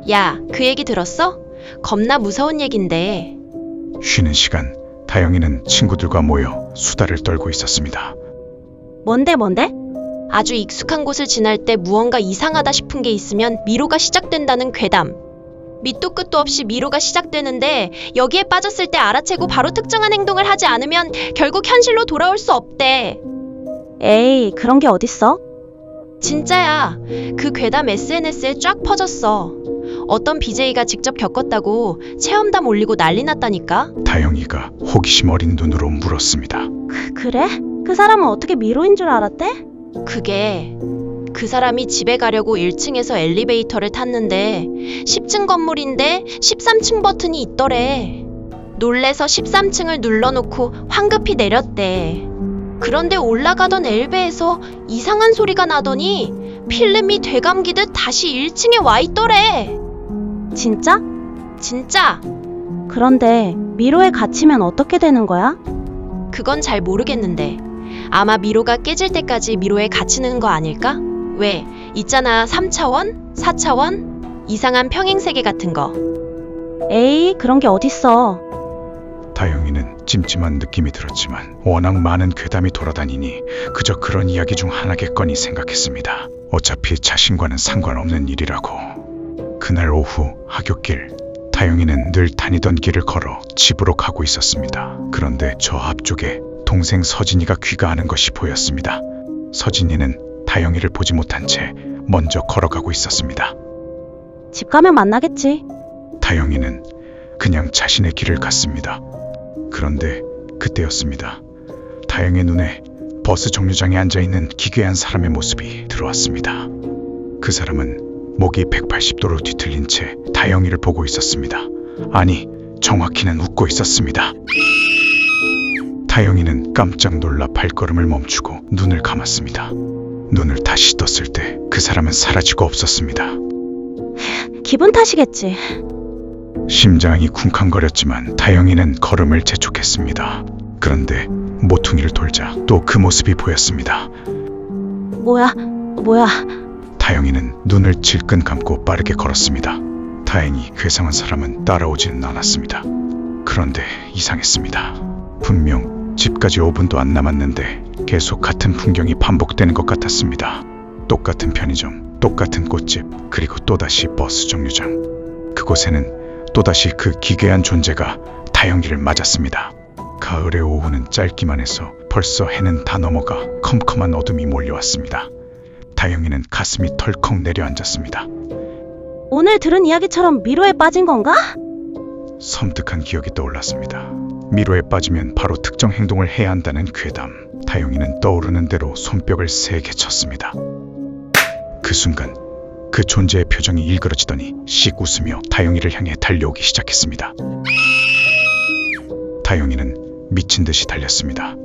야, 그 얘기 들었어? 겁나 무서운 얘긴데. 쉬는 시간, 다영이는 친구들과 모여 수다를 떨고 있었습니다. 뭔데? 아주 익숙한 곳을 지날 때 무언가 이상하다 싶은 게 있으면 미로가 시작된다는 괴담. 밑도 끝도 없이 미로가 시작되는데 여기에 빠졌을 때 알아채고 바로 특정한 행동을 하지 않으면 결국 현실로 돌아올 수 없대. 에이, 그런 게 어딨어? 진짜야. 그 괴담 SNS에 쫙 퍼졌어. 어떤 BJ가 직접 겪었다고 체험담 올리고 난리 났다니까. 다영이가 호기심 어린 눈으로 물었습니다. 그래? 그 사람은 어떻게 미로인 줄 알았대? 그게 그 사람이 집에 가려고 1층에서 엘리베이터를 탔는데 10층 건물인데 13층 버튼이 있더래. 놀래서 13층을 눌러놓고 황급히 내렸대. 그런데 올라가던 엘베에서 이상한 소리가 나더니 필름이 되감기듯 다시 1층에 와 있더래. 진짜? 진짜. 그런데 미로에 갇히면 어떻게 되는 거야? 그건 잘 모르겠는데 아마 미로가 깨질 때까지 미로에 갇히는 거 아닐까? 왜? 있잖아 3차원? 4차원? 이상한 평행세계 같은 거. 에이, 그런 게 어딨어. 다영이는 찜찜한 느낌이 들었지만 워낙 많은 괴담이 돌아다니니 그저 그런 이야기 중 하나겠거니 생각했습니다. 어차피 자신과는 상관없는 일이라고. 그날 오후 하굣길, 다영이는 늘 다니던 길을 걸어 집으로 가고 있었습니다. 그런데 저 앞쪽에 동생 서진이가 귀가하는 것이 보였습니다. 서진이는 다영이를 보지 못한 채 먼저 걸어가고 있었습니다. 집 가면 만나겠지. 다영이는 그냥 자신의 길을 갔습니다. 그런데 그때였습니다. 다영의 눈에 버스 정류장에 앉아있는 기괴한 사람의 모습이 들어왔습니다. 그 사람은 목이 180도로 뒤틀린 채 다영이를 보고 있었습니다. 아니, 정확히는 웃고 있었습니다. 다영이는 깜짝 놀라 발걸음을 멈추고 눈을 감았습니다. 눈을 다시 떴을 때 그 사람은 사라지고 없었습니다. 기분 탓이겠지. 심장이 쿵쾅거렸지만 다영이는 걸음을 재촉했습니다. 그런데 모퉁이를 돌자 또 그 모습이 보였습니다. 뭐야? 다영이는 눈을 질끈 감고 빠르게 걸었습니다. 다행히 괴상한 사람은 따라오지는 않았습니다. 그런데 이상했습니다. 분명 집까지 5분도 안 남았는데 계속 같은 풍경이 반복되는 것 같았습니다. 똑같은 편의점, 똑같은 꽃집, 그리고 또다시 버스 정류장. 그곳에는 또다시 그 기괴한 존재가 다영이를 맞았습니다. 가을의 오후는 짧기만 해서 벌써 해는 다 넘어가 컴컴한 어둠이 몰려왔습니다. 다영이는 가슴이 덜컥 내려앉았습니다. 오늘 들은 이야기처럼 미로에 빠진 건가? 섬뜩한 기억이 떠올랐습니다. 미로에 빠지면 바로 특정 행동을 해야 한다는 괴담. 다영이는 떠오르는 대로 손뼉을 세게 쳤습니다. 그 순간 그 존재의 표정이 일그러지더니 씩 웃으며 다영이를 향해 달려오기 시작했습니다. 다영이는 미친 듯이 달렸습니다.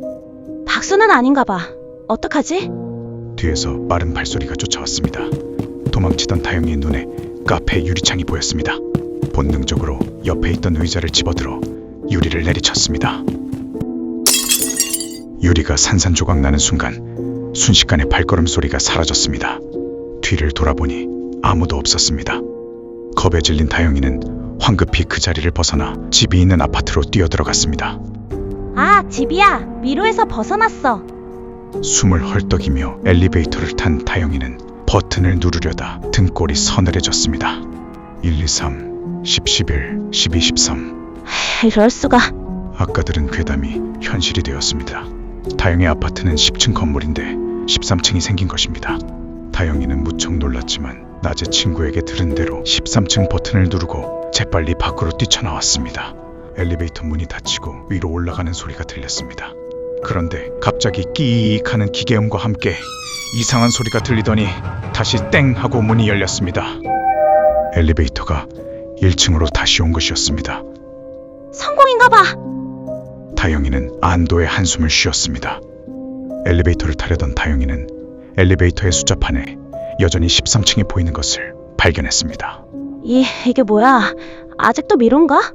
박수는 아닌가 봐. 어떡하지? 뒤에서 빠른 발소리가 쫓아왔습니다. 도망치던 다영이의 눈에 카페 유리창이 보였습니다. 본능적으로 옆에 있던 의자를 집어들어 유리를 내리쳤습니다. 유리가 산산조각 나는 순간 순식간에 발걸음 소리가 사라졌습니다. 뒤를 돌아보니 아무도 없었습니다. 겁에 질린 다영이는 황급히 그 자리를 벗어나 집이 있는 아파트로 뛰어들어갔습니다. 아, 집이야. 미로에서 벗어났어. 숨을 헐떡이며 엘리베이터를 탄 다영이는 버튼을 누르려다 등골이 서늘해졌습니다. 123, 10, 11, 12, 13. 이럴 수가. 아까 들은 괴담이 현실이 되었습니다. 다영의 아파트는 10층 건물인데 13층이 생긴 것입니다. 다영이는 무척 놀랐지만 낮에 친구에게 들은 대로 13층 버튼을 누르고 재빨리 밖으로 뛰쳐나왔습니다. 엘리베이터 문이 닫히고 위로 올라가는 소리가 들렸습니다. 그런데 갑자기 끼익 하는 기계음과 함께 이상한 소리가 들리더니 다시 땡 하고 문이 열렸습니다. 엘리베이터가 1층으로 다시 온 것이었습니다. 성공인가 봐. 다영이는 안도의 한숨을 쉬었습니다. 엘리베이터를 타려던 다영이는 엘리베이터의 숫자판에 여전히 13층이 보이는 것을 발견했습니다. 이게 뭐야? 아직도 미로인가?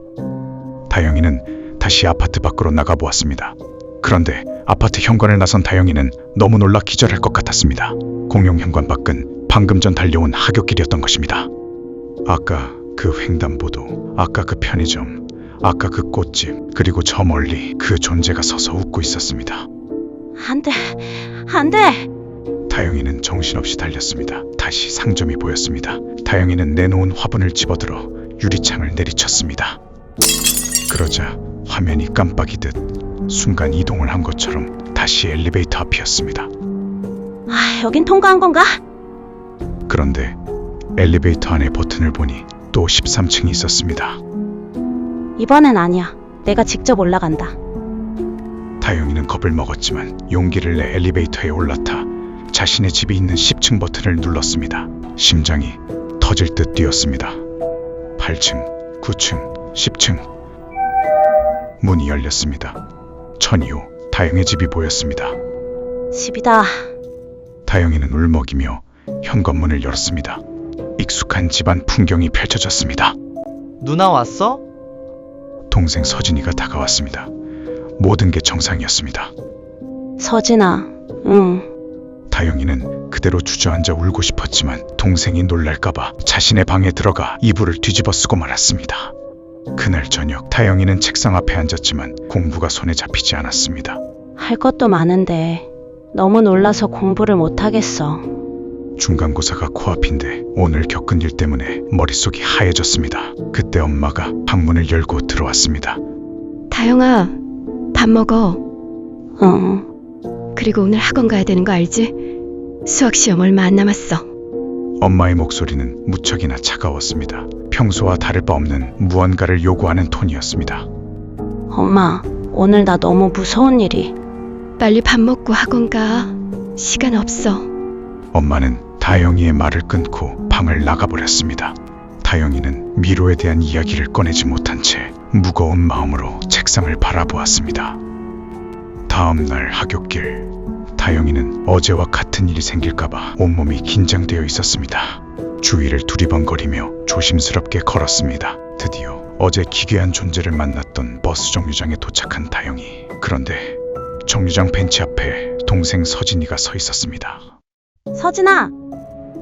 다영이는 다시 아파트 밖으로 나가보았습니다. 그런데 아파트 현관을 나선 다영이는 너무 놀라 기절할 것 같았습니다. 공용 현관 밖은 방금 전 달려온 하굣길이었던 것입니다. 아까 그 횡단보도, 아까 그 편의점, 아까 그 꽃집, 그리고 저 멀리 그 존재가 서서 웃고 있었습니다. 안 돼, 안 돼! 다영이는 정신없이 달렸습니다. 다시 상점이 보였습니다. 다영이는 내놓은 화분을 집어들어 유리창을 내리쳤습니다. 그러자 화면이 깜빡이듯 순간 이동을 한 것처럼 다시 엘리베이터 앞이었습니다. 아, 여긴 통과한 건가? 그런데 엘리베이터 안의 버튼을 보니 또 13층이 있었습니다. 이번엔 아니야. 내가 직접 올라간다. 다영이는 겁을 먹었지만 용기를 내 엘리베이터에 올라타 자신의 집이 있는 10층 버튼을 눌렀습니다. 심장이 터질 듯 뛰었습니다. 8층, 9층, 10층. 문이 열렸습니다. 천이후 다영의 집이 보였습니다. 집이다. 다영이는 울먹이며 현관문을 열었습니다. 익숙한 집안 풍경이 펼쳐졌습니다. 누나 왔어? 동생 서진이가 다가왔습니다. 모든 게 정상이었습니다. 서진아, 응. 다영이는 그대로 주저앉아 울고 싶었지만 동생이 놀랄까봐 자신의 방에 들어가 이불을 뒤집어 쓰고 말았습니다. 그날 저녁 다영이는 책상 앞에 앉았지만 공부가 손에 잡히지 않았습니다. 할 것도 많은데 너무 놀라서 공부를 못하겠어. 중간고사가 코앞인데 오늘 겪은 일 때문에 머릿속이 하얘졌습니다. 그때 엄마가 방문을 열고 들어왔습니다. 다영아, 밥 먹어. 응. 그리고 오늘 학원 가야 되는 거 알지? 수학 시험 얼마 안 남았어. 엄마의 목소리는 무척이나 차가웠습니다. 평소와 다를 바 없는 무언가를 요구하는 톤이었습니다. 엄마, 오늘 나 너무 무서운 일이. 빨리 밥 먹고 학원 가. 시간 없어. 엄마는 다영이의 말을 끊고 방을 나가버렸습니다. 다영이는 미로에 대한 이야기를 꺼내지 못한 채 무거운 마음으로 책상을 바라보았습니다. 다음 날 하굣길, 다영이는 어제와 같은 일이 생길까봐 온몸이 긴장되어 있었습니다. 주위를 두리번거리며 조심스럽게 걸었습니다. 드디어 어제 기괴한 존재를 만났던 버스 정류장에 도착한 다영이. 그런데 정류장 벤치 앞에 동생 서진이가 서 있었습니다. 서진아!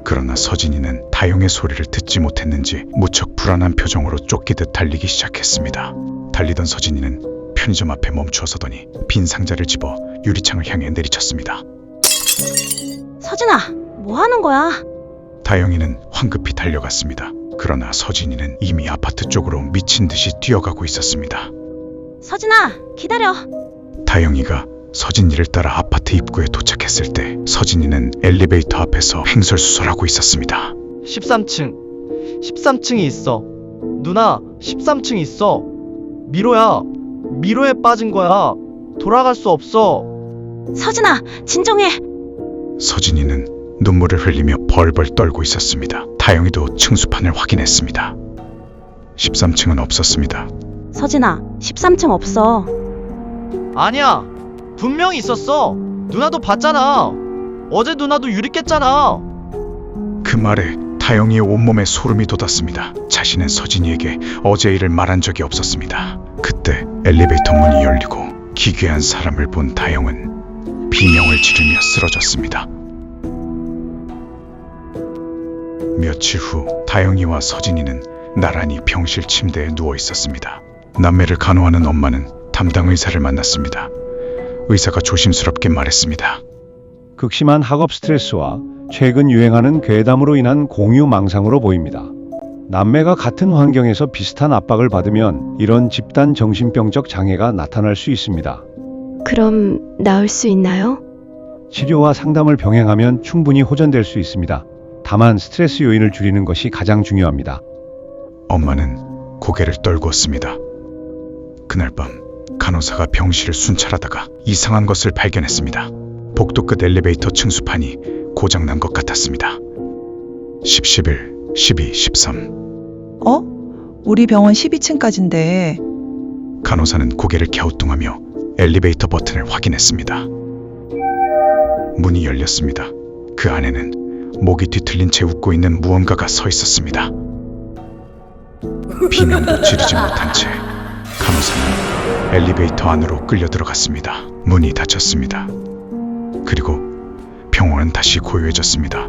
그러나 서진이는 다영의 소리를 듣지 못했는지 무척 불안한 표정으로 쫓기듯 달리기 시작했습니다. 달리던 서진이는 편의점 앞에 멈추어 서더니 빈 상자를 집어 유리창을 향해 내리쳤습니다. 서진아! 뭐 하는 거야? 다영이는 황급히 달려갔습니다. 그러나 서진이는 이미 아파트 쪽으로 미친 듯이 뛰어가고 있었습니다. 서진아! 기다려! 다영이가 서진이를 따라 아파트 입구에 도착했을 때 서진이는 엘리베이터 앞에서 횡설수설하고 있었습니다. 13층이 있어. 누나, 13층 있어. 미로에 빠진 거야. 돌아갈 수 없어. 서진아! 진정해! 서진이는 눈물을 흘리며 벌벌 떨고 있었습니다. 다영이도 층수판을 확인했습니다. 13층은 없었습니다. 서진아, 13층 없어. 아니야. 분명히 있었어. 누나도 봤잖아. 어제 누나도 유리 깼잖아. 그 말에 다영이의 온몸에 소름이 돋았습니다. 자신은 서진이에게 어제 일을 말한 적이 없었습니다. 그때 엘리베이터 문이 열리고 기괴한 사람을 본 다영은 비명을 지르며 쓰러졌습니다. 며칠 후 다영이와 서진이는 나란히 병실 침대에 누워 있었습니다. 남매를 간호하는 엄마는 담당 의사를 만났습니다. 의사가 조심스럽게 말했습니다. 극심한 학업 스트레스와 최근 유행하는 괴담으로 인한 공유 망상으로 보입니다. 남매가 같은 환경에서 비슷한 압박을 받으면 이런 집단 정신병적 장애가 나타날 수 있습니다. 그럼 나을 수 있나요? 치료와 상담을 병행하면 충분히 호전될 수 있습니다. 다만 스트레스 요인을 줄이는 것이 가장 중요합니다. 엄마는 고개를 떨구었습니다. 그날 밤 간호사가 병실을 순찰하다가 이상한 것을 발견했습니다. 복도 끝 엘리베이터 층수판이 고장난 것 같았습니다. 10, 11, 12, 13. 어? 우리 병원 12층까지인데. 간호사는 고개를 갸우뚱하며 엘리베이터 버튼을 확인했습니다. 문이 열렸습니다. 그 안에는 목이 뒤틀린 채 웃고 있는 무언가가 서 있었습니다. 비명도 지르지 못한 채 간호사는 엘리베이터 안으로 끌려 들어갔습니다. 문이 닫혔습니다. 그리고 병원은 다시 고요해졌습니다.